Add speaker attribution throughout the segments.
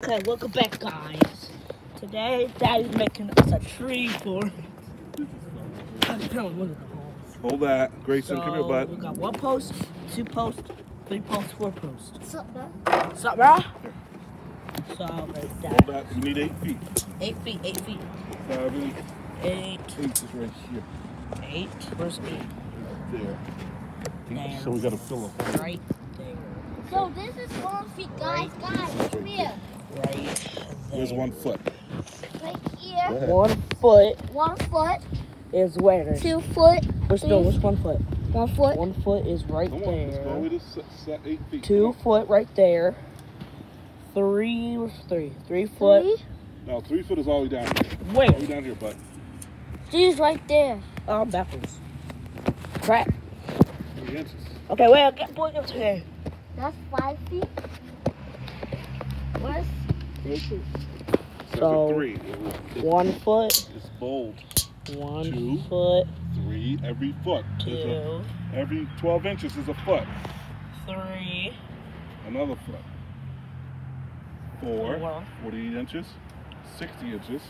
Speaker 1: Okay, welcome back, guys. Today, Daddy's making us a tree fort.
Speaker 2: Hold that. Grayson, come here, bud.
Speaker 1: We got 1 post, 2 posts, 3 posts, 4 posts.
Speaker 3: What's up, bro?
Speaker 1: What's up, bro? So, there's
Speaker 2: Hold
Speaker 1: that.
Speaker 2: that. You need 8 feet.
Speaker 1: 8 feet, 8 feet.
Speaker 2: 7.
Speaker 1: 8.
Speaker 2: 8 is right here.
Speaker 1: 8. Where's 8?
Speaker 2: Right there.
Speaker 1: There.
Speaker 2: So we got to fill up.
Speaker 1: Right there.
Speaker 3: So this is 1 feet, guys. Guys, come here.
Speaker 1: Right there.
Speaker 2: There's 1 foot.
Speaker 3: Right
Speaker 2: Go
Speaker 3: here.
Speaker 2: ahead.
Speaker 1: 1 foot
Speaker 3: 1 foot.
Speaker 1: is where?
Speaker 3: 2 foot.
Speaker 1: What's 1 foot?
Speaker 3: 1 foot.
Speaker 1: 1 foot is right
Speaker 2: Come on, let's go
Speaker 1: there.
Speaker 2: with this set 8 feet.
Speaker 1: 2 foot right there. 3, where's 3? 3 foot.
Speaker 3: 3.
Speaker 2: Now 3 foot is all the way down here.
Speaker 1: Where?
Speaker 2: All the way down here, bud.
Speaker 3: These right there.
Speaker 1: Oh, I'm backwards. Crap.
Speaker 2: 3 inches.
Speaker 1: Okay, wait, I can't point up here.
Speaker 3: That's 5 feet. What's
Speaker 2: 3.
Speaker 1: So,
Speaker 2: 3.
Speaker 1: 1 foot.
Speaker 2: It's bold.
Speaker 1: 1
Speaker 2: 2.
Speaker 1: foot.
Speaker 2: 3. Every foot.
Speaker 1: 2.
Speaker 2: Every 12 inches is a foot.
Speaker 1: 3.
Speaker 2: Another foot. 4.
Speaker 1: 4.
Speaker 2: 48 inches. 60 inches.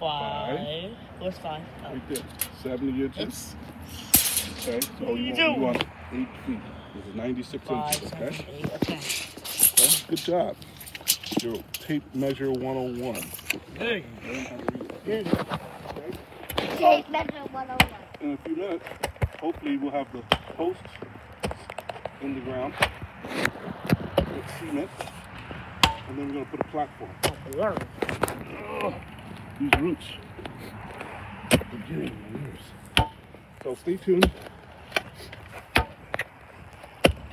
Speaker 1: 5. Where's 5? Oh.
Speaker 2: Right there. 70 inches.
Speaker 1: It's
Speaker 2: Okay, so
Speaker 1: What are you
Speaker 2: you
Speaker 1: doing?
Speaker 2: want 8 feet. This is 96
Speaker 1: 5,
Speaker 2: inches,
Speaker 1: 7,
Speaker 2: okay?
Speaker 1: 8. Okay.
Speaker 2: Okay, good job. Your tape measure 101.
Speaker 1: Hey.
Speaker 2: Learn how to read that,
Speaker 1: Good.
Speaker 2: okay?
Speaker 3: tape measure 101?
Speaker 2: In a few minutes, hopefully we'll have the posts in the ground with cement, and then we're going to put a platform.
Speaker 1: Learn.
Speaker 2: These roots are getting in my ears. So stay tuned.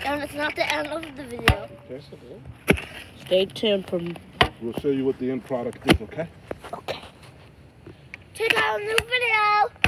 Speaker 3: And it's not the end of the video.
Speaker 2: Okay?
Speaker 1: Stay tuned for.
Speaker 2: We'll show you what the end product is, okay?
Speaker 1: Okay.
Speaker 3: Check out a new video.